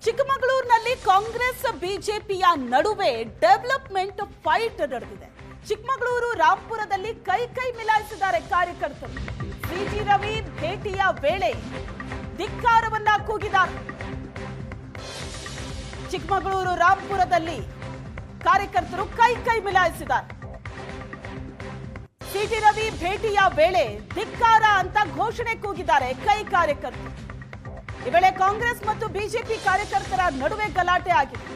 ಚಿಕ್ಕಮಗಳೂರಿನಲ್ಲಿ ಕಾಂಗ್ರೆಸ್ ಬಿಜೆಪಿಯ ನಡುವೆ ಡೆವಲಪ್ಮೆಂಟ್ ಫೈಟ್ ನಡೆದಿದೆ. ಚಿಕ್ಕಮಗಳೂರು ರಾಂಪುರದಲ್ಲಿ ಕೈ ಮಿಲಾಯಿಸಿದ್ದಾರೆ ಕಾರ್ಯಕರ್ತರು. ಸಿಟಿ ರವಿ ಭೇಟಿಯ ವೇಳೆ ಧಿಕ್ಕಾರವನ್ನ ಕೂಗಿದ್ದಾರೆ. ಚಿಕ್ಕಮಗಳೂರು ರಾಂಪುರದಲ್ಲಿ ಕಾರ್ಯಕರ್ತರು ಕೈ ಮಿಲಾಯಿಸಿದ್ದಾರೆ. ಸಿಟಿ ರವಿ ಭೇಟಿಯ ವೇಳೆ ಧಿಕ್ಕಾರ ಅಂತ ಘೋಷಣೆ ಕೂಗಿದ್ದಾರೆ ಕಾರ್ಯಕರ್ತರು. ಈ ವೇಳೆ ಕಾಂಗ್ರೆಸ್ ಮತ್ತು ಬಿಜೆಪಿ ಕಾರ್ಯಕರ್ತರ ನಡುವೆ ಗಲಾಟೆ ಆಗಿದೆ,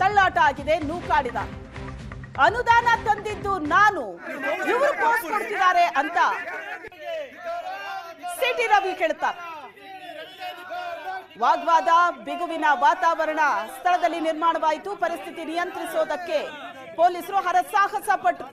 ತಳ್ಳಾಟ ಆಗಿದೆ, ನೂಕಾಡಿದ. ಅನುದಾನ ತಂದಿದ್ದು ನಾನು, ಇವರು ಪೋಸ್ಟ್ ಕೊಡ್ತಿದ್ದಾರೆ ಅಂತ ಸಿಟಿ ರವಿ ಹೇಳ್ತಾರೆ. ವಾಗ್ವಾದ, ಬಿಗುವಿನ ವಾತಾವರಣ ಸ್ಥಳದಲ್ಲಿ ನಿರ್ಮಾಣವಾಯಿತು. ಪರಿಸ್ಥಿತಿ ನಿಯಂತ್ರಿಸೋದಕ್ಕೆ ಪೊಲೀಸರು ಹರಸಾಹಸ ಪಟ್ಟರು.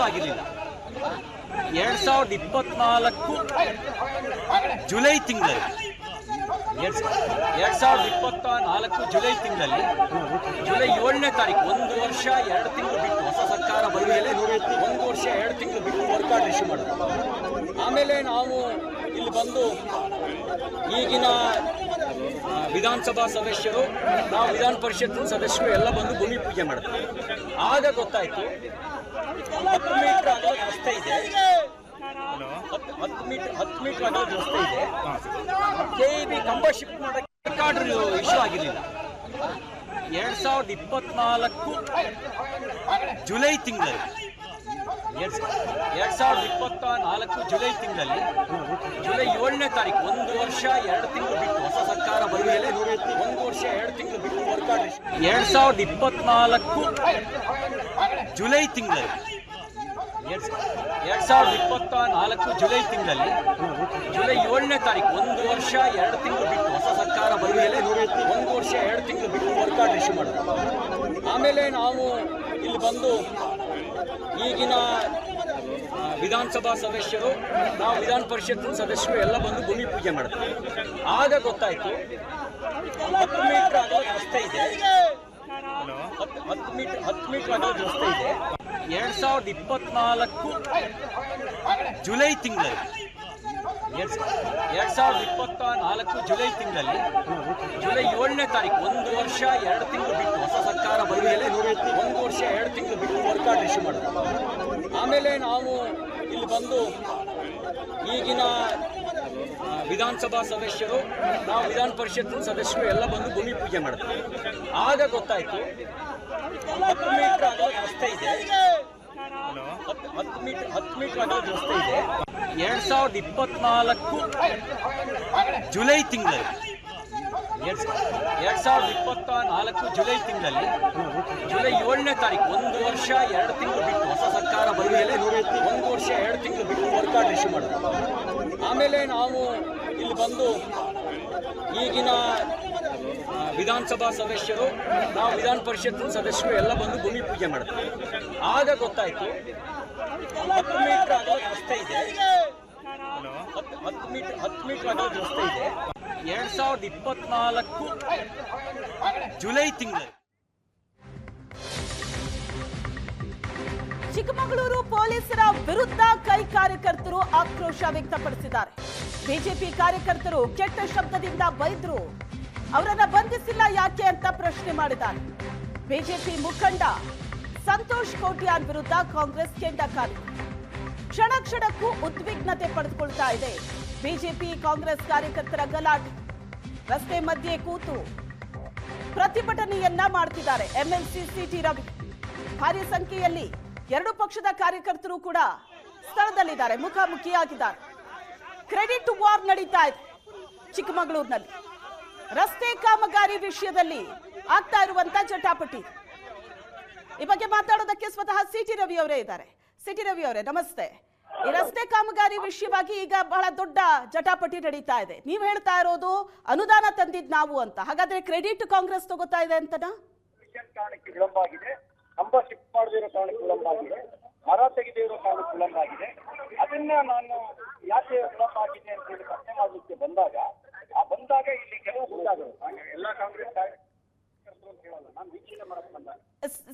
ಆಗಿರಲಿಲ್ಲ. 2024 ಜುಲೈ ತಿಂಗಳಲ್ಲಿ 2024 ಜುಲೈ ತಿಂಗಳಲ್ಲಿ ಜುಲೈ 7ನೇ ತಾರೀಕು 1 ವರ್ಷ 2 ತಿಂಗಳು ಬಿಟ್ಟು ಹೊಸ ಸರ್ಕಾರ ಬಂದ ಮೇಲೆ 1 ವರ್ಷ 2 ತಿಂಗಳು ಬಿಟ್ಟು ವರ್ಕ್ ಕಾರ್ಡ್ ಇಶ್ಯೂ ಮಾಡೋದು. ಆಮೇಲೆ ನಾವು ಇಲ್ಲಿ ಬಂದು ಈಗಿನ ವಿಧಾನಸಭಾ ಸದಸ್ಯರು, ನಾವು ವಿಧಾನ ಪರಿಷತ್ ಸದಸ್ಯರು ಎಲ್ಲ ಬಂದು ಭೂಮಿ ಪೂಜೆ ಮಾಡ್ತೀವಿ. ಆಗ ಗೊತ್ತಾಯ್ತು 10 ಮೀಟರ್ ಅಗಲದ ರಸ್ತೆ ಇದೆ, 10 ಮೀಟರ್ ಅಗಲದ ರಸ್ತೆ ಇದೆ. KEB ಕಂಬ ಶಿಫ್ಟ್ ಮಾಡೋಕ್ಕೆ ಕಾರ್ಡ್ ಇಶ್ಯೂ ಆಗಿರಲಿಲ್ಲ. 2024 ಜುಲೈ ತಿಂಗಳಲ್ಲಿ 2024 ಜುಲೈ ತಿಂಗಳಲ್ಲಿ ಜುಲೈ 7ನೇ ತಾರೀಕು 1 ವರ್ಷ 2 ತಿಂಗಳು ಬಿಟ್ಟು ಹೊಸ ಸರ್ಕಾರ ಬಂದ ಮೇಲೆ 1 ವರ್ಷ 2 ತಿಂಗಳು ಬಿಟ್ಟು ವರ್ಕ್ ಕಾರ್ಡ್ 2024 ಜುಲೈ ತಿಂಗಳಲ್ಲಿ 2024 ಜುಲೈ ತಿಂಗಳಲ್ಲಿ ಜುಲೈ 7ನೇ ತಾರೀಕು 1 ವರ್ಷ 2 ತಿಂಗಳು ಬಿಟ್ಟು ಹೊಸ ಸರ್ಕಾರ ಬಂದ ಮೇಲೆ 1 ವರ್ಷ 2 ತಿಂಗಳು ಬಿಟ್ಟು ವರ್ಕ್ ಕಾರ್ಡ್ ಇಶ್ಯೂ ಮಾಡೋದು. ಆಮೇಲೆ ನಾವು ಇಲ್ಲಿ ಬಂದು ಈಗಿನ ವಿಧಾನಸಭಾ ಸದಸ್ಯರು, ನಾವು ವಿಧಾನ ಪರಿಷತ್ ಸದಸ್ಯರು ಎಲ್ಲ ಬಂದು ಭೂಮಿ ಪೂಜೆ ಮಾಡ್ತೀವಿ. ಆಗ ಗೊತ್ತಾಯ್ತು 10 ಮೀಟರ್ ಅಗಲದ ರಸ್ತೆ ಇದೆ, 10 ಮೀಟರ್ ಅಗಲದ ರಸ್ತೆ ಇದೆ. 2024 ಜುಲೈ ತಿಂಗಳಲ್ಲಿ 2024 ಜುಲೈ ತಿಂಗಳಲ್ಲಿ ಜುಲೈ 7ನೇ ತಾರೀಕು 1 ವರ್ಷ 2 ತಿಂಗಳು ಬಿಟ್ಟು ಹೊಸ ಸರ್ಕಾರ ಬಂದ ಮೇಲೆ 1 ವರ್ಷ 2 ತಿಂಗಳು ಬಿಟ್ಟು ವರ್ಕ್ ಆರ್ಡರ್ ಇಶ್ಯೂ ಮಾಡೋದು. ಆಮೇಲೆ ನಾವು ಇಲ್ಲಿ ಬಂದು ಈಗಿನ ವಿಧಾನಸಭಾ ಸದಸ್ಯರು, ನಾವು ವಿಧಾನ ಪರಿಷತ್ತಿನ ಸದಸ್ಯರು ಎಲ್ಲ ಬಂದು ಭೂಮಿ ಪೂಜೆ ಮಾಡಿದ್ವಿ. ಆಗ ಗೊತ್ತಾಯಿತು 10 ಮೀಟರ್ ಅಗಲದ ರಸ್ತೆ ಇದೆ, 10 ಮೀಟರ್ ಅಗಲದ ರಸ್ತೆ ಇದೆ. 2024 ಜುಲೈ ತಿಂಗಳಲ್ಲಿ 2024 ಜುಲೈ ತಿಂಗಳಲ್ಲಿ ಜುಲೈ 7ನೇ ತಾರೀಕು 1 ವರ್ಷ 2 ತಿಂಗಳು ಬಿಟ್ಟು ಹೊಸ ಸರ್ಕಾರ ಬಂದ ಮೇಲೆ 1 ವರ್ಷ 2 ತಿಂಗಳು ಬಿಟ್ಟು ವರ್ಕ್ ಆರ್ಡರ್ ಇಶ್ಯೂ ಮಾಡೋದು. ಆಮೇಲೆ ನಾವು ಇಲ್ಲಿ ಬಂದು ಈಗಿನ ವಿಧಾನಸಭಾ ಸದಸ್ಯರು, ನಾವು ವಿಧಾನ ಪರಿಷತ್ತಿನ ಸದಸ್ಯರು ಎಲ್ಲ ಬಂದು ಭೂಮಿ ಪೂಜೆ ಮಾಡಿದ್ವಿ. ಆಗ ಗೊತ್ತಾಯಿತು 10 ಮೀಟರ್ ಅಗಲದ ರಸ್ತೆ ಇದೆ, 10 ಮೀಟರ್ ಅಗಲದ ರಸ್ತೆ ಇದೆ. 2024 ಜುಲೈ ತಿಂಗಳಲ್ಲಿ ಚಿಕ್ಕಮಗಳೂರು ಪೊಲೀಸರ ವಿರುದ್ಧ ಕೈ ಕಾರ್ಯಕರ್ತರು ಆಕ್ರೋಶ ವ್ಯಕ್ತಪಡಿಸಿದ್ದಾರೆ. ಬಿಜೆಪಿ ಕಾರ್ಯಕರ್ತರು ಕೆಟ್ಟ ಶಬ್ದದಿಂದ ಬೈದ್ರು. ಅವರನ್ನ ಬಂಧಿಸಿಲ್ಲ ಯಾಕೆ ಅಂತ ಪ್ರಶ್ನೆ ಮಾಡಿದ್ದಾರೆ. ಬಿಜೆಪಿ ಮುಖಂಡ ಸಂತೋಷ್ ಕೋಟ್ಯಾನ್ ವಿರುದ್ಧ ಕಾಂಗ್ರೆಸ್ ಕೆಂಡ ಕಾರು. ಕ್ಷಣ ಕ್ಷಣಕ್ಕೂ ಉದ್ವಿಗ್ನತೆ ಪಡೆದುಕೊಳ್ತಾ ಇದೆ ಬಿಜೆಪಿ ಕಾಂಗ್ರೆಸ್ ಕಾರ್ಯಕರ್ತರ ಗಲಾಟೆ. ರಸ್ತೆ ಮಧ್ಯೆ ಕೂತು ಪ್ರತಿಭಟನೆಯನ್ನ ಮಾಡ್ತಿದ್ದಾರೆ ಎಂಎಲ್ಸಿ ಸಿಟಿ ರವಿ. ಭಾರಿ ಸಂಖ್ಯೆಯಲ್ಲಿ ಎರಡು ಪಕ್ಷದ ಕಾರ್ಯಕರ್ತರು ಕೂಡ ಸ್ಥಳದಲ್ಲಿದ್ದಾರೆ, ಮುಖಾಮುಖಿಯಾಗಿದ್ದಾರೆ. ಕ್ರೆಡಿಟ್ ವಾರ್ ನಡೀತಾ ಇದೆ ಚಿಕ್ಕಮಗಳೂರಿನಲ್ಲಿ. ರಸ್ತೆ ಕಾಮಗಾರಿ ವಿಷಯದಲ್ಲಿ ಆಗ್ತಾ ಇರುವಂತ ಜಟಾಪಟಿ. ಈ ಬಗ್ಗೆ ಮಾತಾಡೋದಕ್ಕೆ ಸ್ವತಃ ಸಿಟಿ ರವಿ ಅವರೇ ಇದ್ದಾರೆ. ಸಿಟಿ ರವಿ ಅವರೇ ನಮಸ್ತೆ. ಈ ರಸ್ತೆ ಕಾಮಗಾರಿ ವಿಷಯವಾಗಿ ಈಗ ಬಹಳ ದೊಡ್ಡ ಜಟಾಪಟಿ ನಡೀತಾ ಇದೆ. ನೀವು ಹೇಳ್ತಾ ಇರೋದು ಅನುದಾನ ತಂದಿದ್ ನಾವು ಅಂತ, ಹಾಗಾದ್ರೆ ಕ್ರೆಡಿಟ್ ಕಾಂಗ್ರೆಸ್ ತಗೋತಾ ಇದೆ ಅಂತನಾ? ಕಾರಣಕ್ಕೆ ವಿಳಂಬ ಆಗಿದೆ, ಕಂಬ ಶಿಫ್ಟ್ ಮಾಡದಿರೋ ಕಾರಣಕ್ಕೆ ವಿಳಂಬ ಆಗಿದೆ, ಮರ ತೆಗೆದಿರೋ ಕಾರಣಕ್ಕೆ ವಿಳಂಬ ಆಗಿದೆ. ಅದನ್ನ ನಾನು ಯಾಕೆ ವಿಳಂಬ ಆಗಿದೆ ಅಂತ ಹೇಳಿ ಪ್ರಶ್ನೆ ಮಾಡಲಿಕ್ಕೆ ಬಂದಾಗ ಇಲ್ಲಿ ಕೆಲವು ಗುಂಡಾಗಳು, ಎಲ್ಲಾ ಕಾಂಗ್ರೆಸ್ ಕಾರ್ಯಕರ್ತರು ಅಂತ ಹೇಳಲ್ಲ, ನಾನು ವೀಕ್ಷಣೆ ಮಾಡಕ್ ಬಂದಾಗ.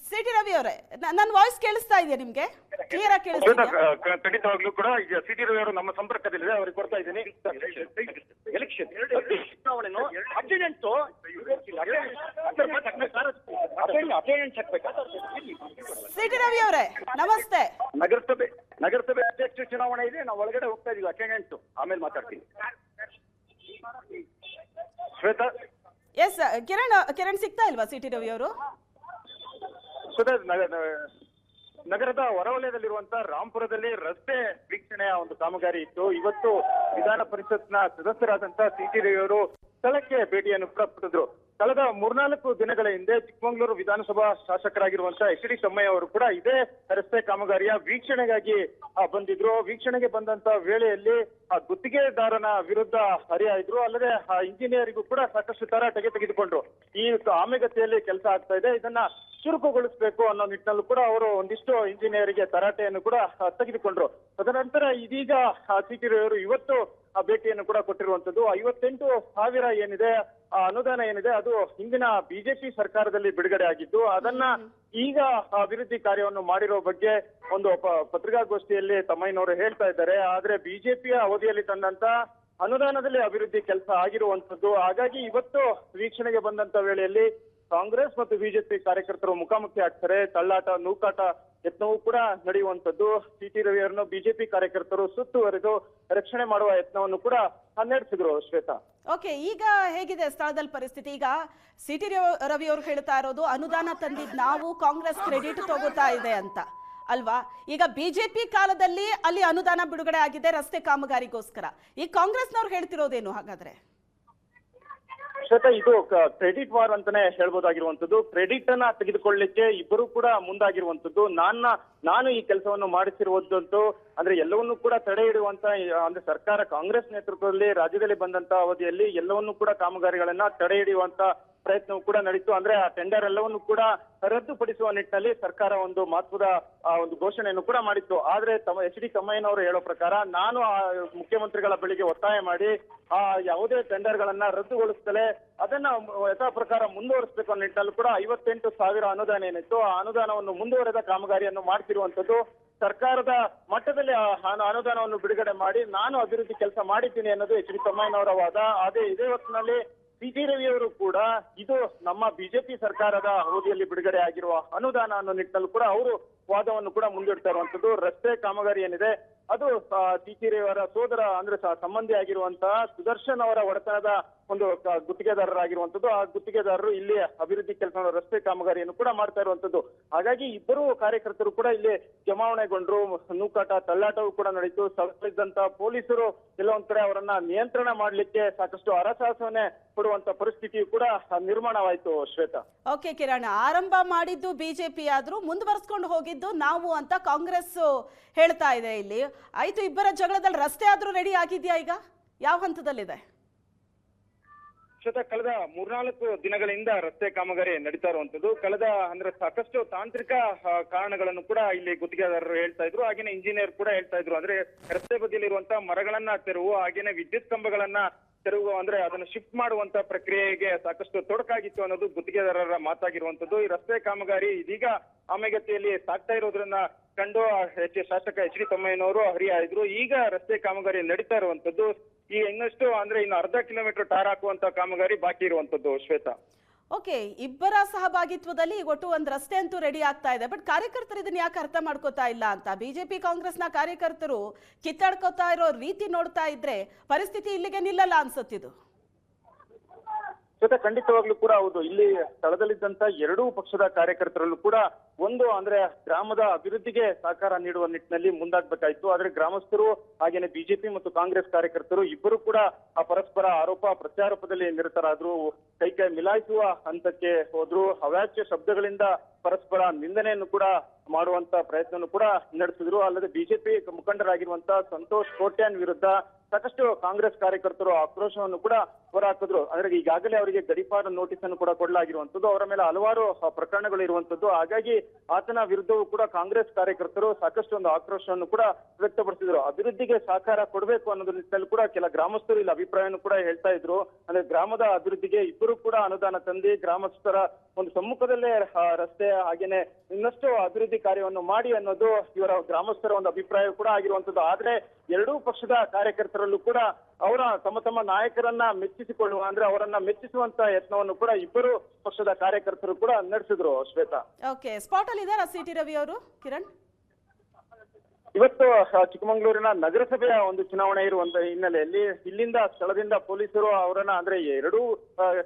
ಸಿಟಿ ರವಿ ಅವರೇ, ನನ್ನ ವಾಯ್ಸ್ ಕೇಳಿಸ್ತಾ ಇದೆಯಾ ನಿಮ್ಗೆ? ಕ್ಲಿಯರ್ ಆಗಿ ಕೇಳಿಸ್ತಾ ಇದೆಯಾ? ಖಂಡಿತವಾಗ್ಲೂ ಕೂಡ ಈಗ ಸಿಟಿ ರವಿ ಅವರು ನಮ್ಮ ಸಂಪರ್ಕದಲ್ಲಿದೆ, ಅವ್ರಿಗೆ ಕೊಡ್ತಾ ಇದ್ದೀನಿ. ಎಲೆಕ್ಷನ್ ಚುನಾವಣೆನು ಅಟೆಂಡೆನ್ಸ್ ಸಿಟಿ ರವಿ ಅವರೇ ನಮಸ್ತೆ. ನಗರಸಭೆ ಅಧ್ಯಕ್ಷ ಚುನಾವಣೆ ಇದೆ, ನಾವು ಒಳಗಡೆ ಹೋಗ್ತಾ ಇದೀವಿ. ಅಟೆಂಡೆನ್ಸ್ ಆಮೇಲೆ ಮಾತಾಡ್ತೀನಿ. ಶ್ವೇತಾ, ಎಸ್ ಕಿರಣ್ ಸಿಗ್ತಾ ಇಲ್ವಾ ಸಿಟಿ ರವಿ ಅವರು? ನಗರದ ಹೊರವಲಯದಲ್ಲಿರುವಂತಹ ರಾಂಪುರದಲ್ಲಿ ರಸ್ತೆ ವೀಕ್ಷಣೆಯ ಒಂದು ಕಾಮಗಾರಿ ಇತ್ತು. ಇವತ್ತು ವಿಧಾನ ಪರಿಷತ್ನ ಸದಸ್ಯರಾದಂತಹ ಸಿಟಿ ರವಿ ಅವರು ಸ್ಥಳಕ್ಕೆ ಭೇಟಿಯನ್ನು ಕೂಡ ಕೊಟ್ಟಿದ್ರು. ಕಳೆದ 3-4 ದಿನಗಳ ಹಿಂದೆ ಚಿಕ್ಕಮಗಳೂರು ವಿಧಾನಸಭಾ ಶಾಸಕರಾಗಿರುವಂತಹ ಎಚ್.ಡಿ. ತಮ್ಮಯ್ಯ ಅವರು ಕೂಡ ಇದೇ ರಸ್ತೆ ಕಾಮಗಾರಿಯ ವೀಕ್ಷಣೆಗಾಗಿ ಬಂದಿದ್ರು. ವೀಕ್ಷಣೆಗೆ ಬಂದಂತ ವೇಳೆಯಲ್ಲಿ ಆ ಗುತ್ತಿಗೆದಾರನ ವಿರುದ್ಧ ಹರಿಯಾಯಿದ್ರು. ಅಲ್ಲದೆ ಆ ಇಂಜಿನಿಯರಿಗೂ ಕೂಡ ಸಾಕಷ್ಟು ತರಾಟೆಗೆ ತೆಗೆದುಕೊಂಡ್ರು. ಈ ಆಮೆಗತಿಯಲ್ಲಿ ಕೆಲಸ ಆಗ್ತಾ ಇದೆ, ಇದನ್ನ ಚುರುಕುಗೊಳಿಸಬೇಕು ಅನ್ನೋ ನಿಟ್ಟಿನಲ್ಲೂ ಕೂಡ ಅವರು ಒಂದಿಷ್ಟು ಇಂಜಿನಿಯರಿಗೆ ತರಾಟೆಯನ್ನು ಕೂಡ ತೆಗೆದುಕೊಂಡ್ರು. ತದನಂತರ ಇದೀಗ ಸಿಟಿ ರವಿ ಅವರು ಇವತ್ತು ಆ ಭೇಟಿಯನ್ನು ಕೂಡ ಕೊಟ್ಟಿರುವಂತದ್ದು. 58,000 ಏನಿದೆ ಅನುದಾನ ಏನಿದೆ ಅದು ಹಿಂದಿನ ಬಿಜೆಪಿ ಸರ್ಕಾರದಲ್ಲಿ ಬಿಡುಗಡೆ ಆಗಿದ್ದು, ಅದನ್ನ ಈಗ ಅಭಿವೃದ್ಧಿ ಕಾರ್ಯವನ್ನು ಮಾಡಿರೋ ಬಗ್ಗೆ ಒಂದು ಪತ್ರಿಕಾಗೋಷ್ಠಿಯಲ್ಲಿ ತಮ್ಮಯ್ಯನವರು ಹೇಳ್ತಾ ಇದ್ದಾರೆ. ಆದ್ರೆ ಬಿಜೆಪಿಯ ಅವಧಿಯಲ್ಲಿ ತಂದಂತ ಅನುದಾನದಲ್ಲಿ ಅಭಿವೃದ್ಧಿ ಕೆಲಸ ಆಗಿರುವಂತದ್ದು. ಹಾಗಾಗಿ ಇವತ್ತು ವೀಕ್ಷಣೆಗೆ ಬಂದಂತ ವೇಳೆಯಲ್ಲಿ ಕಾಂಗ್ರೆಸ್ ಮತ್ತು ಬಿಜೆಪಿ ಕಾರ್ಯಕರ್ತರು ಮುಖಾಮುಖಿ ಆಗ್ತಾರೆ. ತಳ್ಳಾಟ, ನೂಕಾಟ ಯತ್ನವೂ ಕೂಡ ನಡೆಯುವಂತದ್ದು. ಸಿಟಿ ರವಿ ಅವರನ್ನು ಬಿಜೆಪಿ ಕಾರ್ಯಕರ್ತರು ಸುತ್ತುವರೆದು ರಕ್ಷಣೆ ಮಾಡುವ ಯತ್ನವನ್ನು ಕೂಡ ನಡೆಸಿದ್ರು. ಶ್ವೇತಾ, ಓಕೆ, ಈಗ ಹೇಗಿದೆ ಸ್ಥಳದಲ್ಲಿ ಪರಿಸ್ಥಿತಿ? ಈಗ ಸಿಟಿ ರವಿ ಅವರು ಹೇಳ್ತಾ ಇರೋದು ಅನುದಾನ ತಂದಿದ್ ನಾವು, ಕಾಂಗ್ರೆಸ್ ಕ್ರೆಡಿಟ್ ತಗೋತಾ ಇದೆ ಅಂತ ಅಲ್ವಾ? ಈಗ ಬಿಜೆಪಿ ಕಾಲದಲ್ಲಿ ಅಲ್ಲಿ ಅನುದಾನ ಬಿಡುಗಡೆ ಆಗಿದೆ ರಸ್ತೆ ಕಾಮಗಾರಿಗೋಸ್ಕರ. ಈ ಕಾಂಗ್ರೆಸ್ನವ್ರು ಹೇಳ್ತಿರೋದೇನು ಹಾಗಾದ್ರೆ? ಶ್ವೇತಾ, ಇದು ಕ್ರೆಡಿಟ್ ವಾರ್ ಅಂತಾನೆ ಹೇಳ್ಬೋದಾಗಿರುವಂತದ್ದು. ಕ್ರೆಡಿಟ್ ಅನ್ನ ತೆಗೆದುಕೊಳ್ಳಲಿಕ್ಕೆ ಇಬ್ಬರು ಕೂಡ ಮುಂದಾಗಿರುವಂತದ್ದು. ನಾನು ಈ ಕೆಲಸವನ್ನು ಮಾಡಿಸಿರುವಂತದ್ದು ಅಂದ್ರೆ ಎಲ್ಲವನ್ನೂ ಕೂಡ ತಡೆ ಹಿಡಿಯುವಂತ ಅಂದ್ರೆ ಸರ್ಕಾರ ಕಾಂಗ್ರೆಸ್ ನೇತೃತ್ವದಲ್ಲಿ ರಾಜ್ಯದಲ್ಲಿ ಬಂದಂತ ಅವಧಿಯಲ್ಲಿ ಎಲ್ಲವನ್ನೂ ಕೂಡ ಕಾಮಗಾರಿಗಳನ್ನ ತಡೆ ಹಿಡಿಯುವಂತ ಪ್ರಯತ್ನವೂ ಕೂಡ ನಡೀತು. ಅಂದ್ರೆ ಆ ಟೆಂಡರ್ ಎಲ್ಲವನ್ನು ಕೂಡ ರದ್ದುಪಡಿಸುವ ನಿಟ್ಟಿನಲ್ಲಿ ಸರ್ಕಾರ ಒಂದು ಮಹತ್ವದ ಒಂದು ಘೋಷಣೆಯನ್ನು ಕೂಡ ಮಾಡಿತ್ತು. ಆದ್ರೆ ಎಚ್.ಡಿ. ತಮ್ಮಯ್ಯನವರು ಹೇಳೋ ಪ್ರಕಾರ ನಾನು ಆ ಮುಖ್ಯಮಂತ್ರಿಗಳ ಬಳಿಗೆ ಒತ್ತಾಯ ಮಾಡಿ ಆ ಯಾವುದೇ ಟೆಂಡರ್ ಗಳನ್ನ ರದ್ದುಗೊಳಿಸ್ತಲೇ ಅದನ್ನ ಯಥಾ ಪ್ರಕಾರ ಮುಂದುವರಿಸಬೇಕು ಅನ್ನೋ ನಿಟ್ಟಿನಲ್ಲಿ ಕೂಡ 58,000 ಅನುದಾನ ಏನಿತ್ತು ಆ ಅನುದಾನವನ್ನು ಮುಂದುವರೆದ ಕಾಮಗಾರಿಯನ್ನು ಮಾಡ್ತಿರುವಂತದ್ದು. ಸರ್ಕಾರದ ಮಟ್ಟದಲ್ಲಿ ಅನುದಾನವನ್ನು ಬಿಡುಗಡೆ ಮಾಡಿ ನಾನು ಅಭಿವೃದ್ಧಿ ಕೆಲಸ ಮಾಡಿದ್ದೀನಿ ಅನ್ನೋದು ಎಚ್.ಡಿ. ತಮ್ಮಯ್ಯನವರ ವಾದ. ಇದೇ ಹೊತ್ತಿನಲ್ಲಿ ಸಿ.ಟಿ. ರವಿ ಅವರು ಕೂಡ ಇದು ನಮ್ಮ ಬಿಜೆಪಿ ಸರ್ಕಾರದ ಅವಧಿಯಲ್ಲಿ ಬಿಡುಗಡೆ ಆಗಿರುವ ಅನುದಾನ ಅನ್ನೋ ನಿಟ್ಟಿನಲ್ಲಿ ಕೂಡ ಅವರು ವಾದವನ್ನು ಕೂಡ ಮುಂದಿಡ್ತಾ ಇರುವಂತದ್ದು. ರಸ್ತೆ ಕಾಮಗಾರಿ ಏನಿದೆ ಅದು ಸಿ.ಟಿ. ರವಿ ಅವರ ಸೋದರ ಅಂದ್ರೆ ಸಂಬಂಧಿ ಆಗಿರುವಂತಹ ಸುದರ್ಶನ್ ಅವರ ಒಡೆತನದ ಒಂದು ಗುತ್ತಿಗೆದಾರರಾಗಿರುವಂತದ್ದು. ಆ ಗುತ್ತಿಗೆದಾರರು ಇಲ್ಲಿ ಅಭಿವೃದ್ಧಿ ಕೆಲಸ ರಸ್ತೆ ಕಾಮಗಾರಿಯನ್ನು ಕೂಡ ಮಾಡ್ತಾ ಇರುವಂತದ್ದು. ಹಾಗಾಗಿ ಇಬ್ಬರು ಕಾರ್ಯಕರ್ತರು ಕೂಡ ಇಲ್ಲಿ ಜಮಾವಣೆಗೊಂಡ್ರು. ನೂಕಾಟ ತಳ್ಳಾಟವೂ ಕೂಡ ನಡೀತು. ಸ್ಥಳದಲ್ಲಿದ್ದಂತ ಪೊಲೀಸರು ಕೆಲವೊಂದ್ ಕಡೆ ಅವರನ್ನ ನಿಯಂತ್ರಣ ಮಾಡ್ಲಿಕ್ಕೆ ಸಾಕಷ್ಟು ಹರಸಾಹಸವನ್ನೇ ಕೊಡುವಂತ ಪರಿಸ್ಥಿತಿಯು ಕೂಡ ನಿರ್ಮಾಣವಾಯಿತು. ಶ್ವೇತಾ. ಓಕೆ ಕಿರಣ್, ಆರಂಭ ಮಾಡಿದ್ದು ಬಿಜೆಪಿ ಆದ್ರೂ ಮುಂದುವರಿಸ್ಕೊಂಡು ಹೋಗಿದ್ದು ನಾವು ಅಂತ ಕಾಂಗ್ರೆಸ್ ಹೇಳ್ತಾ ಇದೆ ಇಲ್ಲಿ. ಆಯ್ತು, ಇಬ್ಬರ ಜಗಳದಲ್ಲಿ ರಸ್ತೆ ಆದ್ರೂ ರೆಡಿ ಆಗಿದ್ಯಾ? ಈಗ ಯಾವ ಹಂತದಲ್ಲಿದೆ? ಕಳೆದ 3-4 ದಿನಗಳಿಂದ ರಸ್ತೆ ಕಾಮಗಾರಿ ನಡೀತಾ ಇರುವಂತದ್ದು. ಕಳೆದ ಅಂದ್ರೆ ಸಾಕಷ್ಟು ತಾಂತ್ರಿಕ ಕಾರಣಗಳನ್ನು ಕೂಡ ಇಲ್ಲಿ ಗುತ್ತಿಗೆದಾರರು ಹೇಳ್ತಾ ಇದ್ರು. ಹಾಗೇನೆ ಇಂಜಿನಿಯರ್ ಕೂಡ ಹೇಳ್ತಾ ಇದ್ರು. ಅಂದ್ರೆ ರಸ್ತೆ ಬದಿಯಲ್ಲಿರುವಂತಹ ಮರಗಳನ್ನ ತೆರವು, ಹಾಗೇನೆ ವಿದ್ಯುತ್ ಕಂಬಗಳನ್ನ ತೆರವು, ಅಂದ್ರೆ ಅದನ್ನು ಶಿಫ್ಟ್ ಮಾಡುವಂತ ಪ್ರಕ್ರಿಯೆಗೆ ಸಾಕಷ್ಟು ತೊಡಕಾಗಿತ್ತು ಅನ್ನೋದು ಗುತ್ತಿಗೆದಾರರ ಮಾತಾಗಿರುವಂತದ್ದು. ಈ ರಸ್ತೆ ಕಾಮಗಾರಿ ಇದೀಗ ಆಮೆಗತಿಯಲ್ಲಿ ಸಾಗ್ತಾ ಇರೋದ್ರನ್ನ ಕಂಡು ಶಾಸಕ ಎಚ್.ಡಿ. ತಮ್ಮಯ್ಯನವರು ಹರಿಹಾಯ್ದ್ರು. ಈಗ ರಸ್ತೆ ಕಾಮಗಾರಿ ನಡೀತಾ ಇರುವಂತದ್ದು. ಈ ಇನ್ನಷ್ಟು ಅಂದ್ರೆ ಇನ್ನು ಅರ್ಧ ಕಿಲೋಮೀಟರ್ ಟಾರ್ ಹಾಕುವಂತ ಕಾಮಗಾರಿ ಬಾಕಿ ಇರುವಂತದ್ದು. ಶ್ವೇತಾ. ಓಕೆ, ಇಬ್ಬರ ಸಹಭಾಗಿತ್ವದಲ್ಲಿ ಒಟ್ಟು ಒಂದು ರಸ್ತೆ ಅಂತೂ ರೆಡಿ ಆಗ್ತಾ ಇದೆ. ಬಟ್ ಕಾರ್ಯಕರ್ತರು ಇದನ್ನ ಯಾಕೆ ಅರ್ಥ ಮಾಡ್ಕೋತಾ ಇಲ್ಲ ಅಂತ ಬಿಜೆಪಿ ಕಾಂಗ್ರೆಸ್ನ ಕಾರ್ಯಕರ್ತರು ಕಿತ್ತಾಡ್ಕೋತಾ ಇರೋ ರೀತಿ ನೋಡ್ತಾ ಇದ್ರೆ ಪರಿಸ್ಥಿತಿ ಇಲ್ಲಿಗೆ ನಿಲ್ಲಲ್ಲ ಅನ್ಸುತ್ತಿದ್ದು. ಖಂಡಿತವಾಗ್ಲೂ ಕೂಡ ಹೌದು. ಇಲ್ಲಿ ಸ್ಥಳದಲ್ಲಿದ್ದಂತ ಎರಡೂ ಪಕ್ಷದ ಕಾರ್ಯಕರ್ತರಲ್ಲೂ ಕೂಡ ಒಂದು ಅಂದ್ರೆ ಗ್ರಾಮದ ಅಭಿವೃದ್ಧಿಗೆ ಸಹಕಾರ ನೀಡುವ ನಿಟ್ಟಿನಲ್ಲಿ ಮುಂದಾಗಬೇಕಾಯ್ತು. ಆದ್ರೆ ಗ್ರಾಮಸ್ಥರು ಹಾಗೇನೆ ಬಿಜೆಪಿ ಮತ್ತು ಕಾಂಗ್ರೆಸ್ ಕಾರ್ಯಕರ್ತರು ಇಬ್ಬರು ಕೂಡ ಆ ಪರಸ್ಪರ ಆರೋಪ ಪ್ರತ್ಯಾರೋಪದಲ್ಲಿ ನಿರತರಾದ್ರು. ಕೈ ಮಿಲಾಯಿಸುವ ಹಂತಕ್ಕೆ ಹೋದ್ರು. ಅವ್ಯಾಚ್ಯ ಶಬ್ದಗಳಿಂದ ಪರಸ್ಪರ ನಿಂದನೆಯನ್ನು ಕೂಡ ಮಾಡುವಂತ ಪ್ರಯತ್ನವನ್ನು ಕೂಡ ನಡೆಸಿದ್ರು. ಅಲ್ಲದೆ ಬಿಜೆಪಿ ಮುಖಂಡರಾಗಿರುವಂತಹ ಸಂತೋಷ್ ಕೋಟ್ಯಾನ್ ವಿರುದ್ಧ ಸಾಕಷ್ಟು ಕಾಂಗ್ರೆಸ್ ಕಾರ್ಯಕರ್ತರು ಆಕ್ರೋಶವನ್ನು ಕೂಡ ಹೊರಹಾಕಿದ್ರು. ಅಂದ್ರೆ ಈಗಾಗಲೇ ಅವರಿಗೆ ಗಡೀಪಾರು ನೋಟಿಸ್ ಅನ್ನು ಕೂಡ ಕೊಡಲಾಗಿರುವಂತದ್ದು. ಅವರ ಮೇಲೆ ಹಲವಾರು ಪ್ರಕರಣಗಳು ಇರುವಂತದ್ದು. ಹಾಗಾಗಿ ಆತನ ವಿರುದ್ಧವೂ ಕೂಡ ಕಾಂಗ್ರೆಸ್ ಕಾರ್ಯಕರ್ತರು ಸಾಕಷ್ಟು ಒಂದು ಆಕ್ರೋಶವನ್ನು ಕೂಡ ವ್ಯಕ್ತಪಡಿಸಿದ್ರು. ಅಭಿವೃದ್ಧಿಗೆ ಸಹಕಾರ ಕೊಡಬೇಕು ಅನ್ನೋದ್ರ ನಿಟ್ಟಿನಲ್ಲಿ ಕೂಡ ಕೆಲ ಗ್ರಾಮಸ್ಥರು ಇಲ್ಲಿ ಅಭಿಪ್ರಾಯವನ್ನು ಕೂಡ ಹೇಳ್ತಾ ಇದ್ರು. ಅಂದ್ರೆ ಗ್ರಾಮದ ಅಭಿವೃದ್ಧಿಗೆ ಇಬ್ಬರು ಕೂಡ ಅನುದಾನ ತಂದು ಗ್ರಾಮಸ್ಥರ ಒಂದು ಸಮ್ಮುಖದಲ್ಲೇ ರಸ್ತೆ ಹಾಗೇನೆ ಇನ್ನಷ್ಟು ಅಭಿವೃದ್ಧಿ ಕಾರ್ಯವನ್ನು ಮಾಡಿ ಅನ್ನೋದು ಇವರ ಗ್ರಾಮಸ್ಥರ ಒಂದು ಅಭಿಪ್ರಾಯ ಕೂಡ ಆಗಿರುವಂತದ್ದು. ಆದ್ರೆ ಎರಡೂ ಪಕ್ಷದ ಕಾರ್ಯಕರ್ತರಲ್ಲೂ ಕೂಡ ಅವರ ತಮ್ಮ ನಾಯಕರನ್ನ ಮೆಚ್ಚಿಸಿಕೊಳ್ಳುವ ಅಂದ್ರೆ ಅವರನ್ನ ಮೆಚ್ಚಿಸುವಂತ ಯತ್ನವನ್ನು ಕೂಡ ಇಬ್ಬರು ಪಕ್ಷದ ಕಾರ್ಯಕರ್ತರು ಕೂಡ ನಡೆಸಿದ್ರು. ಶ್ವೇತಾ. ಓಕೆ, ಸ್ಪಾಟ್ ಅಲ್ಲಿ ಇದಾರಾ ಸಿ.ಟಿ. ರವಿ ಅವರು? ಕಿರಣ್, ಇವತ್ತು ಚಿಕ್ಕಮಗಳೂರಿನ ನಗರಸಭೆಯ ಒಂದು ಚುನಾವಣೆ ಇರುವಂತ ಹಿನ್ನೆಲೆಯಲ್ಲಿ ಇಲ್ಲಿಂದ ಸ್ಥಳದಿಂದ ಪೊಲೀಸರು ಅವರನ್ನ ಅಂದ್ರೆ ಎರಡೂ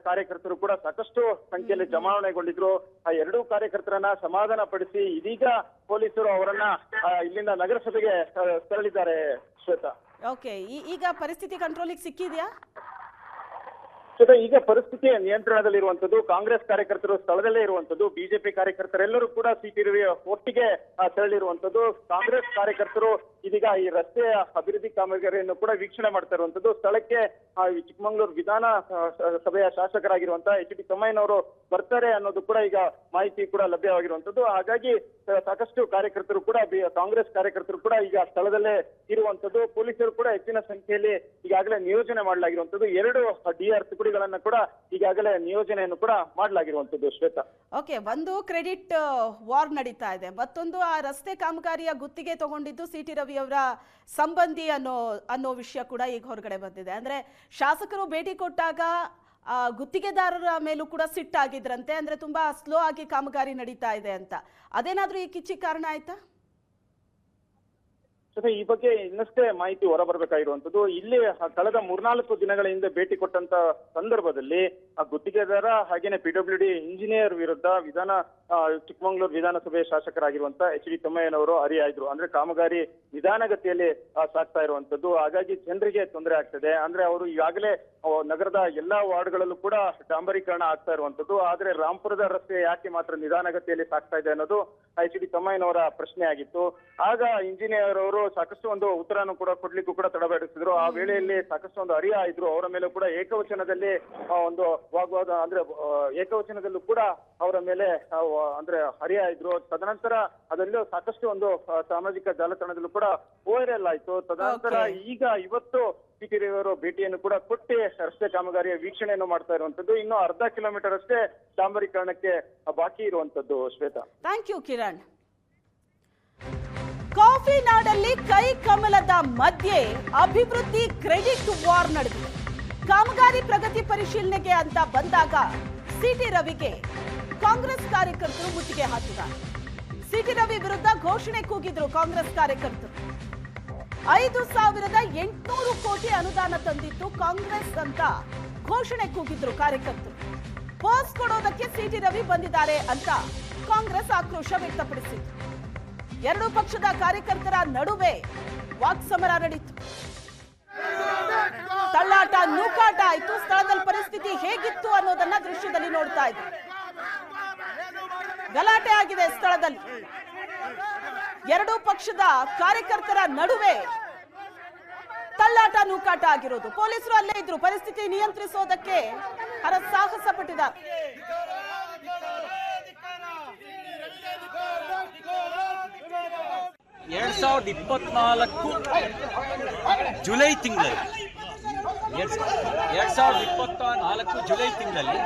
ಕಾರ್ಯಕರ್ತರು ಕೂಡ ಸಾಕಷ್ಟು ಸಂಖ್ಯೆಯಲ್ಲಿ ಜಮಾವಣೆಗೊಂಡಿದ್ರು. ಆ ಎರಡೂ ಕಾರ್ಯಕರ್ತರನ್ನ ಸಮಾಧಾನ ಪಡಿಸಿ ಇದೀಗ ಪೊಲೀಸರು ಅವರನ್ನ ಇಲ್ಲಿಂದ ನಗರಸಭೆಗೆ ತೆರಳಿದ್ದಾರೆ. ಶ್ವೇತಾ. ಓಕೆ, ಈಗ ಪರಿಸ್ಥಿತಿ ಕಂಟ್ರೋಲಿಗೆ ಸಿಕ್ಕಿದ್ಯಾ? ಈಗ ಪರಿಸ್ಥಿತಿ ನಿಯಂತ್ರಣದಲ್ಲಿರುವಂತದ್ದು. ಕಾಂಗ್ರೆಸ್ ಕಾರ್ಯಕರ್ತರು ಸ್ಥಳದಲ್ಲೇ ಇರುವಂತದ್ದು. ಬಿಜೆಪಿ ಕಾರ್ಯಕರ್ತರೆಲ್ಲರೂ ಕೂಡ ಸಿ.ಟಿ. ರವಿ ಒಟ್ಟಿಗೆ ತೆರಳಿರುವಂತದ್ದು. ಕಾಂಗ್ರೆಸ್ ಕಾರ್ಯಕರ್ತರು ಇದೀಗ ಈ ರಸ್ತೆಯ ಅಭಿವೃದ್ಧಿ ಕಾಮಗಾರಿಯನ್ನು ಕೂಡ ವೀಕ್ಷಣೆ ಮಾಡ್ತಾ ಇರುವಂತದ್ದು. ಸ್ಥಳಕ್ಕೆ ಚಿಕ್ಕಮಗಳೂರು ವಿಧಾನ ಸಭೆಯ ಶಾಸಕರಾಗಿರುವಂತಹ ಎಚ್.ಡಿ. ತಮ್ಮಯ್ಯನವರು ಬರ್ತಾರೆ ಅನ್ನೋದು ಕೂಡ ಈಗ ಮಾಹಿತಿ ಕೂಡ ಲಭ್ಯವಾಗಿರುವಂತದ್ದು. ಹಾಗಾಗಿ ಸಾಕಷ್ಟು ಕಾರ್ಯಕರ್ತರು ಕೂಡ ಕಾಂಗ್ರೆಸ್ ಕಾರ್ಯಕರ್ತರು ಕೂಡ ಈಗ ಸ್ಥಳದಲ್ಲೇ ಇರುವಂತದ್ದು. ಪೊಲೀಸರು ಕೂಡ ಹೆಚ್ಚಿನ ಸಂಖ್ಯೆಯಲ್ಲಿ ಈಗಾಗಲೇ ನಿಯೋಜನೆ ಮಾಡಲಾಗಿರುವಂತದ್ದು. 2 DR ತುಕಡಿಗಳನ್ನ ಕೂಡ ಈಗಾಗಲೇ ನಿಯೋಜನೆಯನ್ನು ಕೂಡ ಮಾಡಲಾಗಿರುವಂತದ್ದು. ಶ್ವೇತಾ. ಓಕೆ, ಒಂದು ಕ್ರೆಡಿಟ್ ವಾರ್ ನಡೀತಾ ಇದೆ, ಮತ್ತೊಂದು ಆ ರಸ್ತೆ ಕಾಮಗಾರಿಯ ಗುತ್ತಿಗೆ ತಗೊಂಡಿದ್ದು ಸಿ.ಟಿ. ರವಿ ಅವರ ಸಂಬಂಧಿ ಅನ್ನೋ ವಿಷಯ ಕೂಡ ಈಗ ಹೊರಗಡೆ ಬಂದಿದೆ. ಅಂದ್ರೆ ಶಾಸಕರು ಭೇಟಿ ಕೊಟ್ಟಾಗ ಗುತ್ತಿಗೆದಾರರ ಮೇಲೂ ಕೂಡ ಸಿಟ್ಟಾಗಿದ್ರಂತೆ. ಅಂದ್ರೆ ತುಂಬಾ ಸ್ಲೋ ಆಗಿ ಕಾಮಗಾರಿ ನಡೀತಾ ಇದೆ ಅಂತ. ಅದೇನಾದ್ರೂ ಈ ಕಿಚ್ಚಿ ಕಾರಣ ಆಯ್ತಾ? ಈ ಬಗ್ಗೆ ಇನ್ನಷ್ಟೇ ಮಾಹಿತಿ ಹೊರಬರಬೇಕಾಗಿರುವಂತದ್ದು. ಇಲ್ಲಿ ಕಳೆದ 3-4 ದಿನಗಳ ಹಿಂದೆ ಭೇಟಿ ಕೊಟ್ಟಂತ ಸಂದರ್ಭದಲ್ಲಿ ಆ ಗುತ್ತಿಗೆದಾರ ಹಾಗೇನೆ PWD ಇಂಜಿನಿಯರ್ ವಿರುದ್ಧ ಚಿಕ್ಕಮಗಳೂರು ವಿಧಾನಸಭೆ ಶಾಸಕರಾಗಿರುವಂತ ಎಚ್.ಡಿ. ತಮ್ಮಯ್ಯನವರು ಹರಿಹಾಯ್ದ್ರು. ಅಂದ್ರೆ ಕಾಮಗಾರಿ ನಿಧಾನಗತಿಯಲ್ಲಿ ಸಾಗ್ತಾ ಇರುವಂತದ್ದು. ಹಾಗಾಗಿ ಜನರಿಗೆ ತೊಂದರೆ ಆಗ್ತದೆ. ಅಂದ್ರೆ ಅವರು ಈಗಾಗಲೇ ನಗರದ ಎಲ್ಲಾ ವಾರ್ಡ್ಗಳಲ್ಲೂ ಕೂಡ ಡಾಂಬರೀಕರಣ ಆಗ್ತಾ ಇರುವಂತದ್ದು. ಆದ್ರೆ ರಾಂಪುರದ ರಸ್ತೆ ಯಾಕೆ ಮಾತ್ರ ನಿಧಾನಗತಿಯಲ್ಲಿ ಸಾಗ್ತಾ ಇದೆ ಅನ್ನೋದು ಎಚ್.ಡಿ. ತಮ್ಮಯ್ಯನವರ ಪ್ರಶ್ನೆ ಆಗಿತ್ತು. ಆಗ ಇಂಜಿನಿಯರ್ ಅವರು ಸಾಕಷ್ಟು ಒಂದು ಉತ್ತರವನ್ನು ಕೂಡ ಕೊಡ್ಲಿಕ್ಕೂ ಕೂಡ ತಡಬಡಿಸಿದ್ರು. ಆ ವೇಳೆಯಲ್ಲಿ ಸಾಕಷ್ಟು ಒಂದು ಹರಿಹಾಯ್ದ್ರು. ಅವರ ಮೇಲೆ ಕೂಡ ಏಕವಚನದಲ್ಲಿ ಒಂದು ವಾಗ್ವಾದ ಅಂದ್ರೆ ಏಕವಚನದಲ್ಲೂ ಕೂಡ ಅವರ ಮೇಲೆ ಅಂದ್ರೆ ಹರಿಹಾಯ್ದ್ರು. ತದನಂತರ ಅದರಲ್ಲೂ ಸಾಕಷ್ಟು ಒಂದು ಸಾಮಾಜಿಕ ಜಾಲತಾಣದಲ್ಲೂ ಕೂಡ ವೈರಲ್ ಆಯ್ತು. ತದನಂತರ ಈಗ ಇವತ್ತು ಸಿ.ಟಿ. ರವಿ ಅವರು ಭೇಟಿಯನ್ನು ಕೂಡ ಕೊಟ್ಟು ರಸ್ತೆ ಕಾಮಗಾರಿಯ ವೀಕ್ಷಣೆಯನ್ನು ಮಾಡ್ತಾ ಇರುವಂತದ್ದು. ಇನ್ನು ಅರ್ಧ ಕಿಲೋಮೀಟರ್ ಅಷ್ಟೇ ಡಾಂಬರೀಕರಣಕ್ಕೆ ಬಾಕಿ ಇರುವಂತದ್ದು. Shweta. Thank you Kiran. Coffee ನಾಡಲ್ಲಿ ಕೈ ಕಮಲದ ಮಧ್ಯೆ ಅಭಿವೃದ್ಧಿ ಕ್ರೆಡಿಟ್ ವಾರ್ ನಡೆದಿದೆ. ಕಾಮಗಾರಿ ಪ್ರಗತಿ ಪರಿಶೀಲನೆಗೆ ಅಂತ ಬಂದಾಗ ಸಿಟಿ ರವಿಗೆ ಕಾಂಗ್ರೆಸ್ ಕಾರ್ಯಕರ್ತರು ಮುತ್ತಿಗೆ ಹಾಕಿದ್ದಾರೆ. ಸಿಟಿ ರವಿ ವಿರುದ್ಧ ಘೋಷಣೆ ಕೂಗಿದ್ರು ಕಾಂಗ್ರೆಸ್ ಕಾರ್ಯಕರ್ತರು. 5,800 ಕೋಟಿ ಅನುದಾನ ತಂದಿತ್ತು ಕಾಂಗ್ರೆಸ್ ಅಂತ ಘೋಷಣೆ ಕೂಗಿದ್ರು ಕಾರ್ಯಕರ್ತರು. ಪೋಸ್ ಕೊಡೋದಕ್ಕೆ ಸಿಟಿ ರವಿ ಬಂದಿದ್ದಾರೆ ಅಂತ ಕಾಂಗ್ರೆಸ್ ಆಕ್ರೋಶ ವ್ಯಕ್ತಪಡಿಸಿತು. ಎರಡೂ ಪಕ್ಷದ ಕಾರ್ಯಕರ್ತರ ನಡುವೆ ವಾಕ್ಸಮರ ನಡೆಯಿತು. ತಳ್ಳಾಟ ನೂಕಾಟ ಆಯ್ತು. ಸ್ಥಳದಲ್ಲಿ ಪರಿಸ್ಥಿತಿ ಹೇಗಿತ್ತು ಅನ್ನೋದನ್ನ ದೃಶ್ಯದಲ್ಲಿ ನೋಡ್ತಾ ಇದ್ದೀವಿ. ಗಲಾಟೆ ಆಗಿದೆ ಸ್ಥಳದಲ್ಲಿ. ಎರಡೂ ಪಕ್ಷದ ಕಾರ್ಯಕರ್ತರ ನಡುವೆ ತಳ್ಳಾಟ ನೂಕಾಟ ಆಗಿರೋದು. ಪೊಲೀಸರು ಅಲ್ಲೇ ಇದ್ರು, ಪರಿಸ್ಥಿತಿ ನಿಯಂತ್ರಿಸೋದಕ್ಕೆ ಹರಸಾಹಸ ಪಟ್ಟಿದ್ದಾರೆ. ಎರಡ್ 2024 ಜುಲೈ ತಿಂಗಳಲ್ಲಿ 2024 ಜುಲೈ ತಿಂಗಳಲ್ಲಿ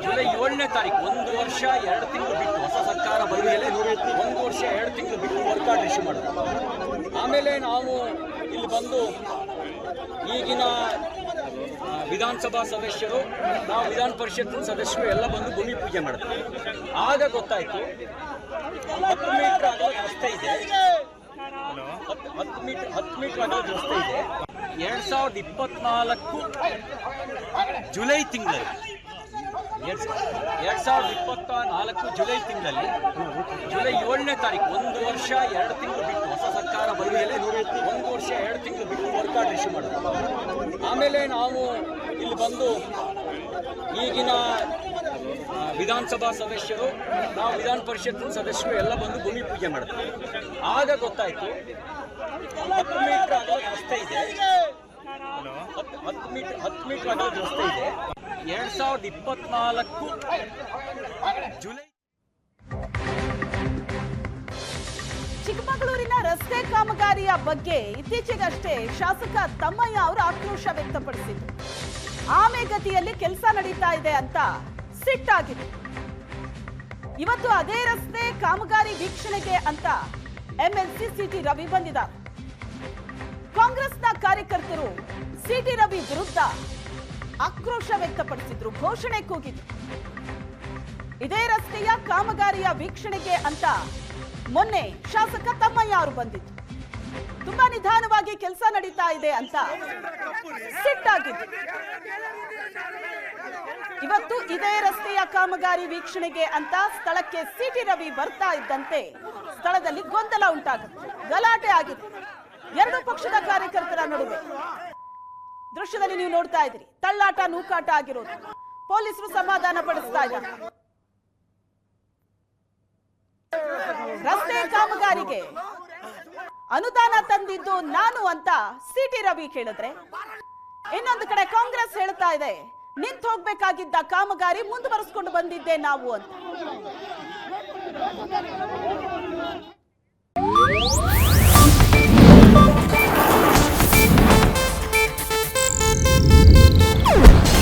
ಜುಲೈ 7ನೇ ತಾರೀಕು 1 ವರ್ಷ 2 ತಿಂಗಳು ಬಿಟ್ಟು ಹೊಸ ಸರ್ಕಾರ ಬಂದ ಮೇಲೆ 1 ವರ್ಷ 2 ತಿಂಗಳು ಬಿಟ್ಟು ವರ್ಕ್ ಆರ್ಡರ್ ಇಶ್ಯೂ ಮಾಡೋದು. ಆಮೇಲೆ ನಾವು ಇಲ್ಲಿ ಬಂದು ಈಗಿನ ವಿಧಾನಸಭಾ ಸದಸ್ಯರು, ನಾವು ವಿಧಾನ ಪರಿಷತ್ತಿನ ಸದಸ್ಯರು ಎಲ್ಲ ಬಂದು ಭೂಮಿ ಪೂಜೆ ಮಾಡ್ತೀವಿ. ಆಗ ಗೊತ್ತಾಯ್ತು 10 ಮೀಟರ್ ಅಗಲದ ರಸ್ತೆ ಇದೆ, 10 ಮೀಟರ್ ಅಗಲದ ರಸ್ತೆ ಇದೆ. 2024 ಜುಲೈ ತಿಂಗಳಲ್ಲಿ 2024 ಜುಲೈ ತಿಂಗಳಲ್ಲಿ ಜುಲೈ 7ನೇ ತಾರೀಕು 1 ವರ್ಷ 2 ತಿಂಗಳು ಬಿಟ್ಟು ಹೊಸ ಸರ್ಕಾರ ಬಂದ ಮೇಲೆ 1 ವರ್ಷ 2 ತಿಂಗಳು ಬಿಟ್ಟು ವರ್ಕ್ ಆರ್ಡರ್ ಇಶ್ಯೂ ಮಾಡೋದು. ಆಮೇಲೆ ನಾವು ಇಲ್ಲಿ ಬಂದು ಈಗಿನ ವಿಧಾನಸಭಾ ಸದಸ್ಯರು, ನಾವು ವಿಧಾನ ಪರಿಷತ್ತಿನ ಸದಸ್ಯರು ಎಲ್ಲ ಬಂದು ಭೂಮಿ ಪೂಜೆ ಮಾಡ್ತೀವಿ. ಆಗ ಗೊತ್ತಾಯ್ತು 10 ಮೀಟರ್ ಅಗಲದ ರಸ್ತೆ ಇದೆ, 10 ಮೀಟರ್ ಅಗಲದ ರಸ್ತೆ ಇದೆ. 2024 ಜುಲೈ. ಚಿಕ್ಕಮಗಳೂರಿನ ರಸ್ತೆ ಕಾಮಗಾರಿಯ ಬಗ್ಗೆ ಇತ್ತೀಚೆಗಷ್ಟೇ ಶಾಸಕ ತಮ್ಮಯ್ಯ ಅವರು ಆಕ್ರೋಶ ವ್ಯಕ್ತಪಡಿಸಿದ್ರು. ಆಮೆಗತಿಯಲ್ಲಿ ಕೆಲಸ ನಡೀತಾ ಇದೆ ಅಂತ ಸಿಟ್ಟಾಗಿದೆ. ಇವತ್ತು ಅದೇ ರಸ್ತೆ ಕಾಮಗಾರಿ ವೀಕ್ಷಣೆಗೆ ಅಂತ ಎಂಎಲ್ಸಿ ಸಿಟಿ ರವಿ ಬಂದಿದ್ದಾರೆ. ಕಾಂಗ್ರೆಸ್ನ ಕಾರ್ಯಕರ್ತರು ಸಿಟಿ ರವಿ ವಿರುದ್ಧ ಆಕ್ರೋಶ ವ್ಯಕ್ತಪಡಿಸಿದ್ರು, ಘೋಷಣೆ ಕೂಗಿದ್ರು. ಇದೇ ರಸ್ತೆಯ ಕಾಮಗಾರಿಯ ವೀಕ್ಷಣೆಗೆ ಅಂತ ಮೊನ್ನೆ ಶಾಸಕ ತಮ್ಮಯ್ಯ ಅವರು ಬಂದಿದ್ರು. ತುಂಬಾ ನಿಧಾನವಾಗಿ ಕೆಲಸ ನಡೀತಾ ಇದೆ ಅಂತ ಸಿಟ್ಟಾಗಿದ್ರು. ಇವತ್ತು ಇದೇ ರಸ್ತೆಯ ಕಾಮಗಾರಿ ವೀಕ್ಷಣೆಗೆ ಅಂತ ಸ್ಥಳಕ್ಕೆ ಸಿಟಿ ರವಿ ಬರ್ತಾ ಇದ್ದಂತೆ ಸ್ಥಳದಲ್ಲಿ ಗೊಂದಲ ಉಂಟಾಗುತ್ತೆ, ಗಲಾಟೆ ಆಗಿದೆ ಎರಡೂ ಪಕ್ಷದ ಕಾರ್ಯಕರ್ತರ ನಡುವೆ. ದೃಶ್ಯದಲ್ಲಿ ನೀವು ನೋಡ್ತಾ ಇದ್ದೀರಿ, ತಳ್ಳಾಟ ನೂಕಾಟ ಆಗಿರೋದು. ಪೊಲೀಸರು ಸಮಾಧಾನ ಪಡಿಸ್ತಾ ಇದ್ದಾರೆ. ರಸ್ತೆ ಕಾಮಗಾರಿಗೆ ಅನುದಾನ ತಂದಿದ್ದು ನಾನು ಅಂತ ಸಿಟಿ ರವಿ ಕೇಳಿದ್ರೆ, ಇನ್ನೊಂದು ಕಡೆ ಕಾಂಗ್ರೆಸ್ ಹೇಳ್ತಾ ಇದೆ ನಿಂತು ಹೋಗ್ಬೇಕಾಗಿದ್ದ ಕಾಮಗಾರಿ ಮುಂದುವರಿಸಿಕೊಂಡು ಬಂದಿದ್ದೆ ನಾವು ಅಂತ.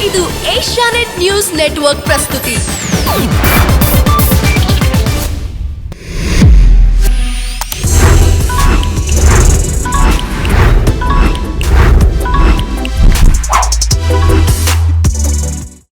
ಇದು ಏಷ್ಯಾನೆಟ್ ನ್ಯೂಸ್ ನೆಟ್ವರ್ಕ್ ಪ್ರಸ್ತುತಿ.